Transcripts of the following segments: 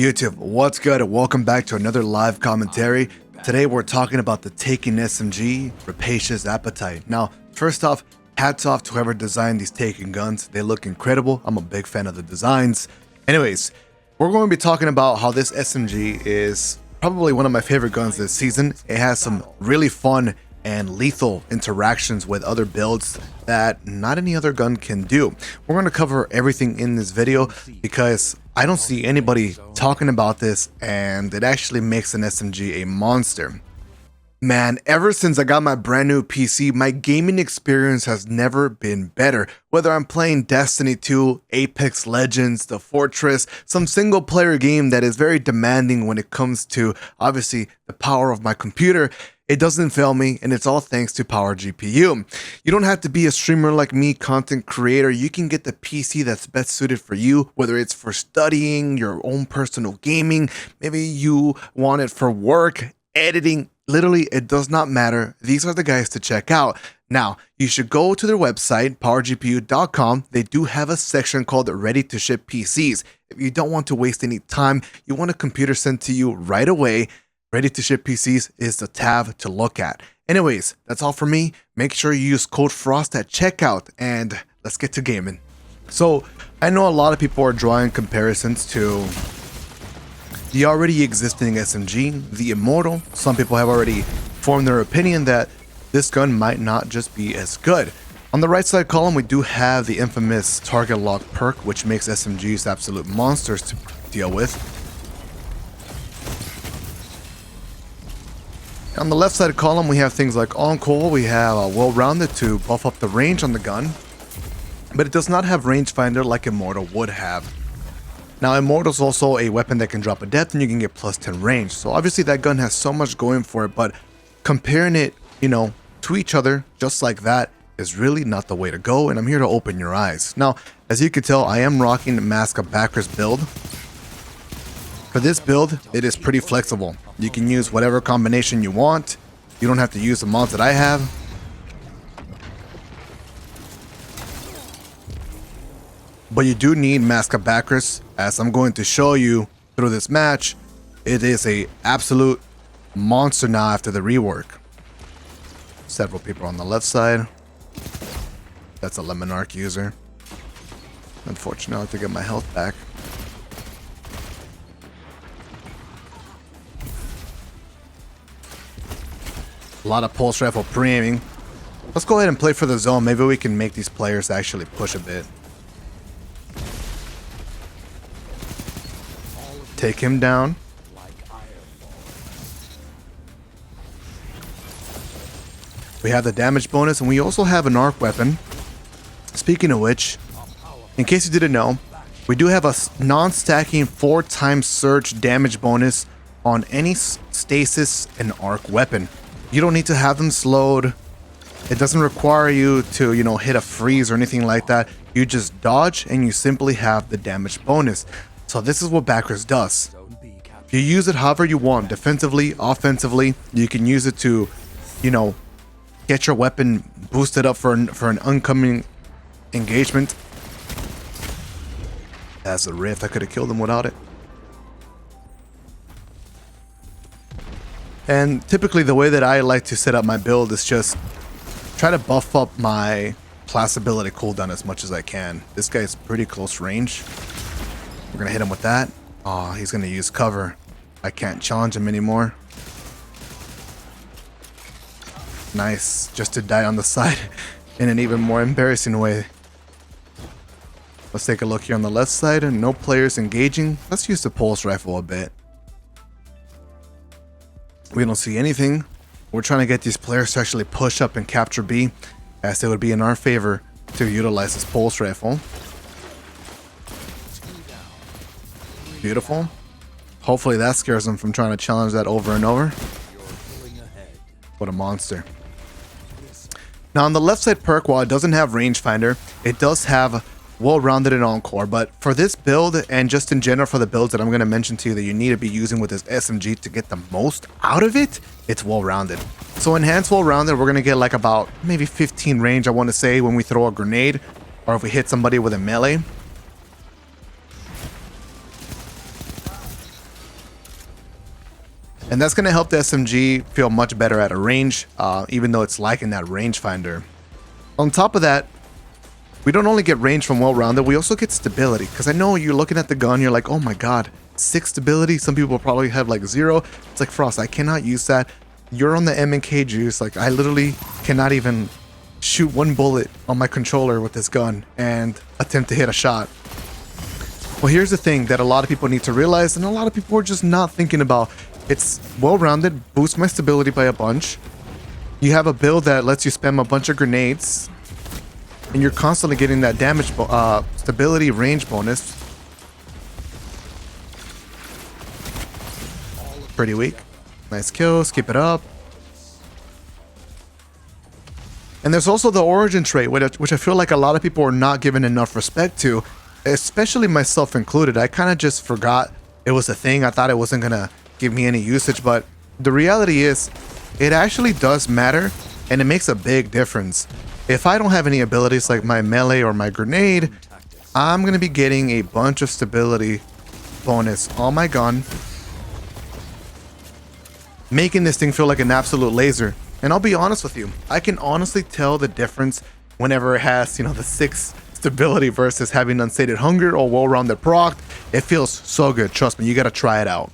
YouTube, what's good? Welcome back to another live commentary. Today we're talking about the Taken SMG, Rapacious Appetite. Now, first off, hats off to whoever designed these Taken guns. They look incredible. I'm a big fan of the designs. Anyways, we're going to be talking about how this SMG is probably one of my favorite guns this season. It has some really fun and lethal interactions with other builds that not any other gun can do. We're going to cover everything in this video because I don't see anybody talking about this, and it actually makes an SMG a monster. Man, ever since I got my brand new PC, my gaming experience has never been better. Whether I'm playing Destiny 2, Apex Legends, The Fortress, some single player game that is very demanding when it comes to, obviously, the power of my computer, it doesn't fail me, and it's all thanks to Power GPU. You don't have to be a streamer like me, content creator. You can get the PC that's best suited for you, whether it's for studying, your own personal gaming, maybe you want it for work, editing. Literally, it does not matter. These are the guys to check out. Now, you should go to their website, powergpu.com. They do have a section called Ready to Ship PCs. If you don't want to waste any time, you want a computer sent to you right away, Ready to Ship PCs is the tab to look at. Anyways, that's all for me. Make sure you use code FROST at checkout, and let's get to gaming. So, I know a lot of people are drawing comparisons to the already existing SMG, the Immortal. Some people have already formed their opinion that this gun might not just be as good. On the right side column, we do have the infamous target lock perk, which makes SMGs absolute monsters to deal with. On the left side column, we have things like on-call. We have a well-rounded to buff up the range on the gun, but it does not have rangefinder like Immortal would have. Now, Immortal is also a weapon that can drop a depth and you can get plus 10 range. So obviously that gun has so much going for it, but comparing it, to each other just like that is really not the way to go, and I'm here to open your eyes. Now, as you can tell, I am rocking the Mask of Backers build. For this build, it is pretty flexible. You can use whatever combination you want. You don't have to use the mods that I have. But you do need Mask of Backers, as I'm going to show you through this match. It is a absolute monster now after the rework. Several people on the left side. That's a Lemon Arc user. Unfortunately, I have to get my health back. A lot of pulse rifle pre-aiming. Let's go ahead and play for the zone. Maybe we can make these players actually push a bit. Take him down. We have the damage bonus, and we also have an arc weapon. Speaking of which, in case you didn't know, we do have a non-stacking 4x surge damage bonus on any stasis and arc weapon. You don't need to have them slowed. It doesn't require you to, hit a freeze or anything like that. You just dodge and you simply have the damage bonus. So this is what Backers does. You use it however you want, defensively, offensively. You can use it to, get your weapon boosted up for an oncoming engagement. That's a rift. I could have killed him without it. And typically the way that I like to set up my build is just try to buff up my class ability cooldown as much as I can. This guy's pretty close range. We're going to hit him with that. Oh, he's going to use cover. I can't challenge him anymore. Nice. Just to die on the side in an even more embarrassing way. Let's take a look here on the left side, and no players engaging. Let's use the pulse rifle a bit. We don't see anything. We're trying to get these players to actually push up and capture B, as it would be in our favor to utilize this pulse rifle. Beautiful. Hopefully that scares them from trying to challenge that over and over. What a monster. Now on the left side perk, while it doesn't have rangefinder, it does have well-rounded and encore, but for this build and just in general for the builds that I'm going to mention to you that you need to be using with this SMG to get the most out of it, it's well-rounded. So enhanced well-rounded, we're going to get like about maybe 15 range, I want to say, when we throw a grenade or if we hit somebody with a melee. And that's going to help the SMG feel much better at a range, even though it's lacking that rangefinder. On top of that, we don't only get range from well-rounded, we also get stability. Because I know you're looking at the gun, you're like, oh my god, 6 stability. Some people probably have like 0. It's like, Frost, I cannot use that. You're on the M&K juice. Like, I literally cannot even shoot one bullet on my controller with this gun and attempt to hit a shot. Well, here's the thing that a lot of people need to realize, and a lot of people are just not thinking about. It's well-rounded, boosts my stability by a bunch. You have a build that lets you spam a bunch of grenades, and you're constantly getting that damage, stability, range bonus. Pretty weak. Nice kills, keep it up. And there's also the origin trait, which I feel like a lot of people are not giving enough respect to, especially myself included. I kind of just forgot it was a thing. I thought it wasn't gonna give me any usage, but the reality is it actually does matter, and it makes a big difference. If I don't have any abilities like my melee or my grenade, I'm gonna be getting a bunch of stability bonus on my gun, making this thing feel like an absolute laser. And I'll be honest with you, I can honestly tell the difference whenever it has, you know, the 6 stability versus having unsated hunger or well-rounded proc. It feels so good. Trust me, you gotta try it out.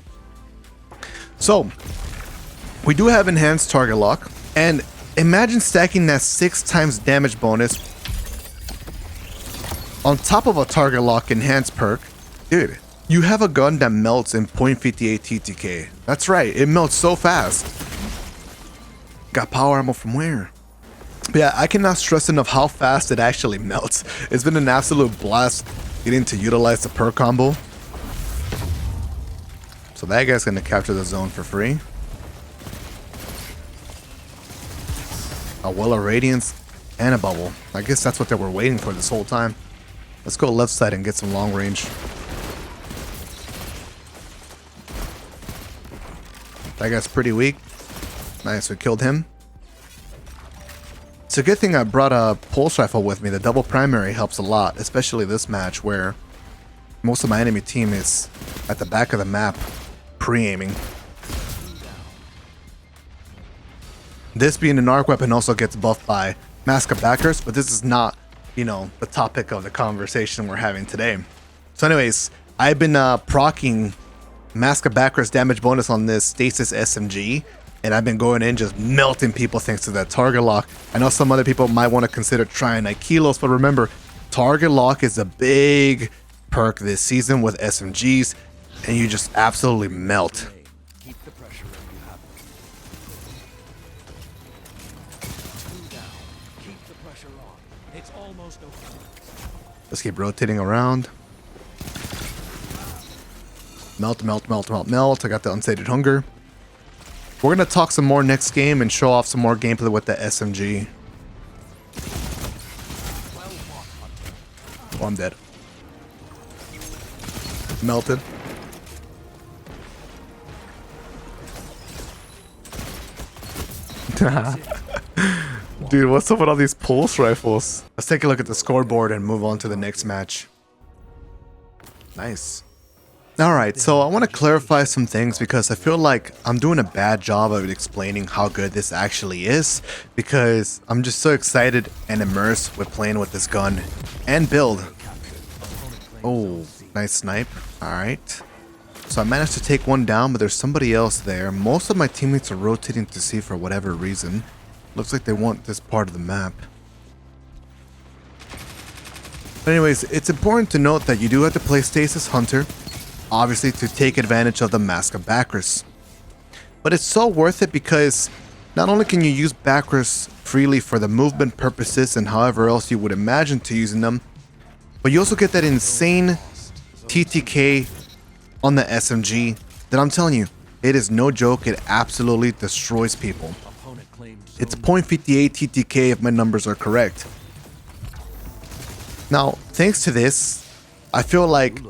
So, we do have enhanced target lock, and imagine stacking that 6 times damage bonus on top of a target lock enhanced perk. Dude, you have a gun that melts in 0.58 TTK. That's right, it melts so fast. Got power ammo from where? But yeah, I cannot stress enough how fast it actually melts. It's been an absolute blast getting to utilize the perk combo. So that guy's gonna capture the zone for free. A well of radiance and a bubble. I guess that's what they were waiting for this whole time. Let's go left side and get some long range. That guy's pretty weak. Nice, we killed him. It's a good thing I brought a pulse rifle with me. The double primary helps a lot, especially this match where most of my enemy team is at the back of the map pre-aiming. This being an arc weapon also gets buffed by Mask of Backers, but this is not, you know, the topic of the conversation we're having today. So anyways, I've been proccing Mask of Backers damage bonus on this Stasis SMG, and I've been going in just melting people thanks to that target lock. I know some other people might want to consider trying Kilos, but remember, target lock is a big perk this season with SMGs, and you just absolutely melt. Keep the pressure where you have it. 2 down. Keep the pressure on. It's almost over. Let's keep rotating around. Melt, melt, melt, melt, melt. I got the unsated hunger. We're gonna talk some more next game and show off some more gameplay with the SMG. Oh, I'm dead. Melted. Dude, what's up with all these pulse rifles? Let's take a look at the scoreboard and move on to the next match. Nice. Alright, so I want to clarify some things because I feel like I'm doing a bad job of explaining how good this actually is, because I'm just so excited and immersed with playing with this gun and build. Oh, nice snipe. Alright. So I managed to take one down, but there's somebody else there. Most of my teammates are rotating to C for whatever reason. Looks like they want this part of the map. But anyways, it's important to note that you do have to play Stasis Hunter, obviously to take advantage of the Mask of Backers. But it's so worth it because not only can you use Backers freely for the movement purposes and however else you would imagine to using them, but you also get that insane TTK on the SMG that I'm telling you, it is no joke, it absolutely destroys people. It's 0.58 TTK if my numbers are correct. Now, thanks to this, I feel like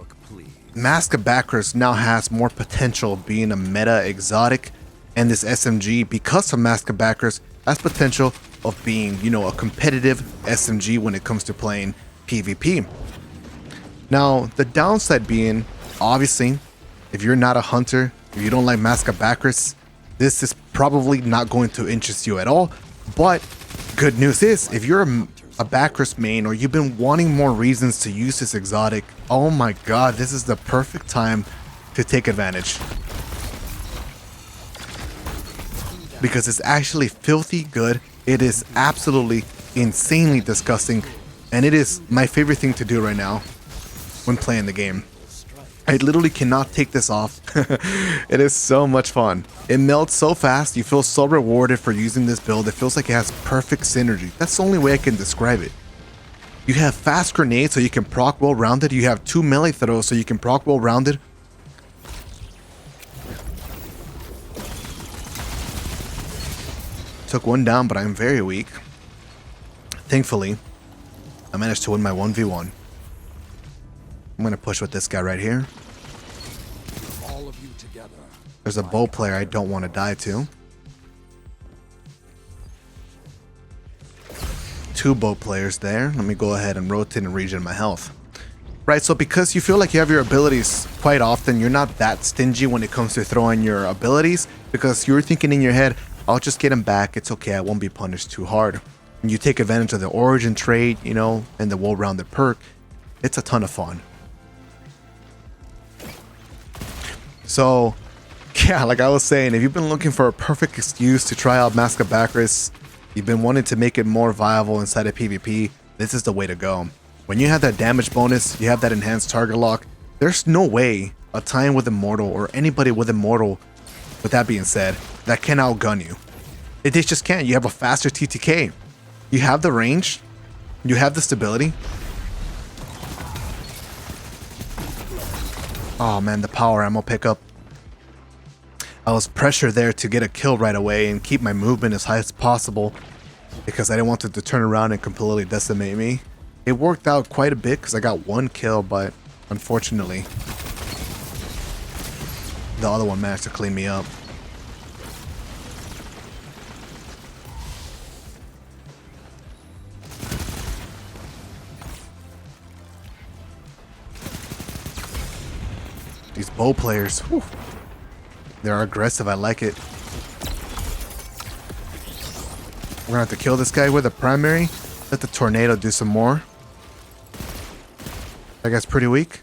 Mask of Backers now has more potential being a meta exotic, and this SMG, because of Mask of Backers, has potential of being, you know, a competitive SMG when it comes to playing PvP. Now, the downside being, obviously, if you're not a hunter, If you don't like Mask of Bacchus, this is probably not going to interest you at all. But good news is, if you're a Bacchus main or you've been wanting more reasons to use this exotic, oh my god, this is the perfect time to take advantage. Because it's actually filthy good. It is absolutely insanely disgusting. And it is my favorite thing to do right now when playing the game. I literally cannot take this off. It is so much fun. It melts so fast. You feel so rewarded for using this build. It feels like it has perfect synergy. That's the only way I can describe it. You have fast grenades so you can proc well-rounded. You have 2 melee throws so you can proc well-rounded. Took one down, but I'm very weak. Thankfully, I managed to win my 1v1. I'm gonna push with this guy right here. All of you together. There's a bow player I don't want to die to. 2 bow players there. Let me go ahead and rotate and regen my health. Right, so because you feel like you have your abilities quite often, you're not that stingy when it comes to throwing your abilities, because you're thinking in your head, I'll just get him back, it's okay, I won't be punished too hard. And you take advantage of the origin trait, you know, and the well-rounded perk. It's a ton of fun. So, yeah, like I was saying, if you've been looking for a perfect excuse to try out Mask of Bacchus, you've been wanting to make it more viable inside of PvP, this is the way to go. When you have that damage bonus, you have that enhanced target lock, there's no way a Titan with Immortal or anybody with Immortal, with that being said, that can outgun you. They just can't. You have a faster TTK. You have the range. You have the stability. Oh man, the power ammo pickup. I was pressured there to get a kill right away and keep my movement as high as possible because I didn't want it to turn around and completely decimate me. It worked out quite a bit because I got 1 kill, but unfortunately, the other one managed to clean me up. These bow players, whew, they're aggressive. I like it. We're gonna have to kill this guy with a primary. Let the tornado do some more. That guy's pretty weak.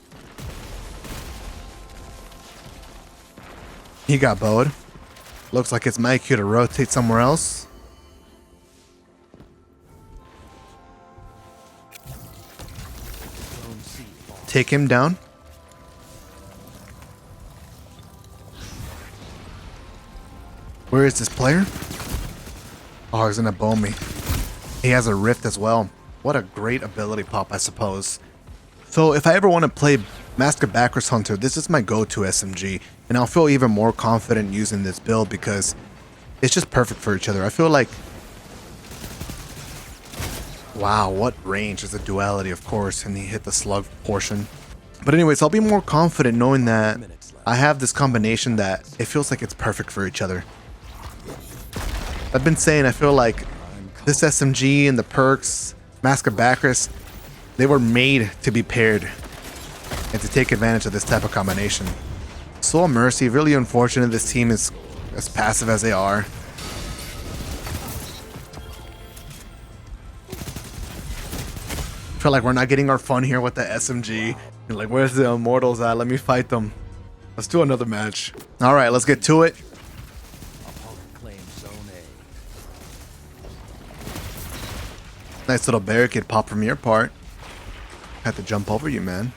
He got bowed. Looks like it's my cue to rotate somewhere else. Take him down. Where is this player? Oh, he's gonna bow me. He has a rift as well. What a great ability pop, I suppose. So if I ever want to play Mask of Bacchus Hunter, this is my go-to SMG, and I'll feel even more confident using this build because it's just perfect for each other. I feel like, wow, what range is a duality, of course, and he hit the slug portion. But anyways, I'll be more confident knowing that I have this combination that it feels like it's perfect for each other. I've been saying I feel like this SMG and the perks, Mask of Bacchus, they were made to be paired and to take advantage of this type of combination. Soul Mercy, really unfortunate this team is as passive as they are. Feel like we're not getting our fun here with the SMG. You're like, where's the Immortals at? Let me fight them. Let's do another match. All right, let's get to it. Nice little barricade pop from your part. Had to jump over you, man.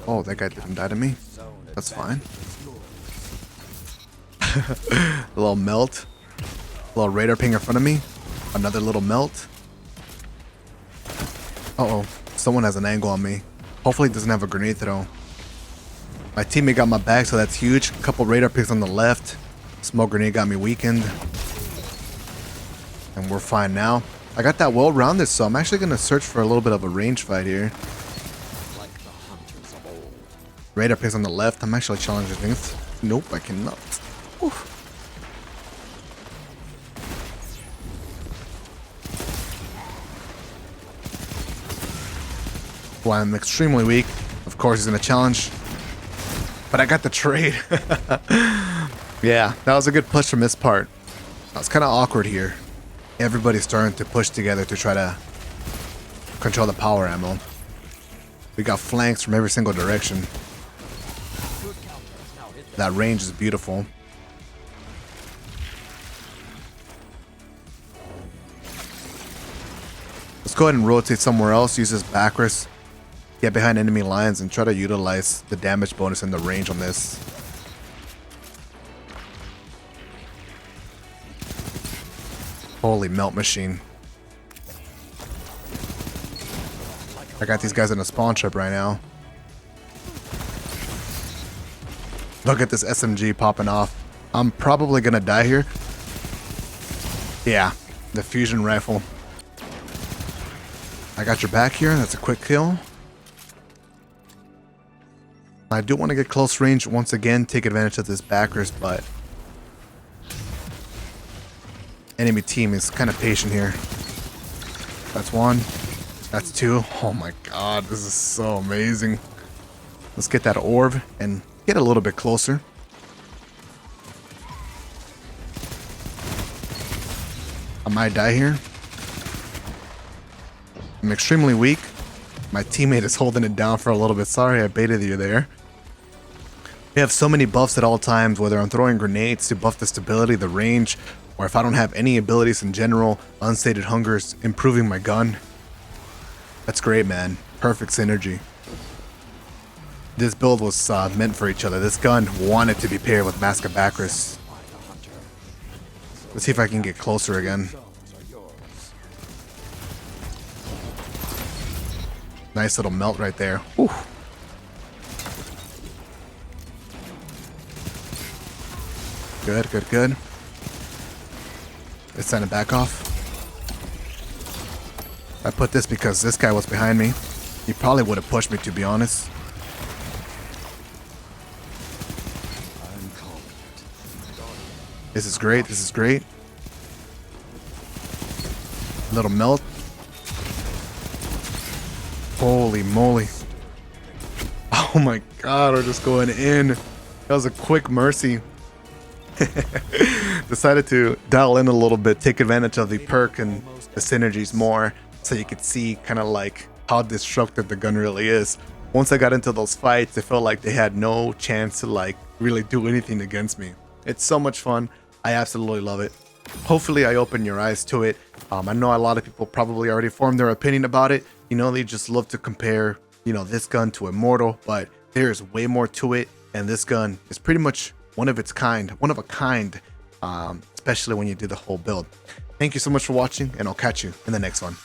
Oh, that guy didn't die to me. That's fine. A little melt. A little radar ping in front of me. Another little melt. Uh-oh. Someone has an angle on me. Hopefully he doesn't have a grenade throw. My teammate got my back, so that's huge. A couple radar pings on the left. Smoke grenade got me weakened. And we're fine now. I got that well-rounded, so I'm actually going to search for a little bit of a range fight here. Radar pings on the left. I'm actually challenging things. Nope, I cannot. Oof. Well, I'm extremely weak. Of course, he's gonna challenge. But I got the trade. Yeah, that was a good push from this part. That was kind of awkward here. Everybody's starting to push together to try to control the power ammo. We got flanks from every single direction. That range is beautiful. Let's go ahead and rotate somewhere else. Use this backwards. Get behind enemy lines and try to utilize the damage bonus and the range on this. Holy melt machine. I got these guys in a spawn trap right now. Look at this SMG popping off. I'm probably gonna die here. Yeah, the fusion rifle. I got your back here. That's a quick kill. I do want to get close range once again, take advantage of this backers, but enemy team is kind of patient here. That's one. That's two. Oh my god, this is so amazing. Let's get that orb and get a little bit closer. I might die here. I'm extremely weak. My teammate is holding it down for a little bit. Sorry I baited you there. We have so many buffs at all times, whether I'm throwing grenades to buff the stability, the range, or if I don't have any abilities in general, unstated hunger is improving my gun. That's great, man. Perfect synergy. This build was meant for each other. This gun wanted to be paired with Mask of Bacchus. Let's see if I can get closer again. Nice little melt right there. Whew. Good, good, good. It's time to back off. I put this because this guy was behind me. He probably would have pushed me, to be honest. This is great. This is great. Little melt. Holy moly. Oh my god, we're just going in. That was a quick mercy. Decided to dial in a little bit, take advantage of the perk and the synergies more, so you could see kind of like how destructive the gun really is. Once I got into those fights, it felt like they had no chance to like really do anything against me. It's so much fun. I absolutely love it. Hopefully I open your eyes to it. I know a lot of people probably already formed their opinion about it. You know, they just love to compare, you know, this gun to Immortal, but there's way more to it. And this gun is pretty much one of a kind, especially when you do the whole build. Thank you so much for watching, and I'll catch you in the next one.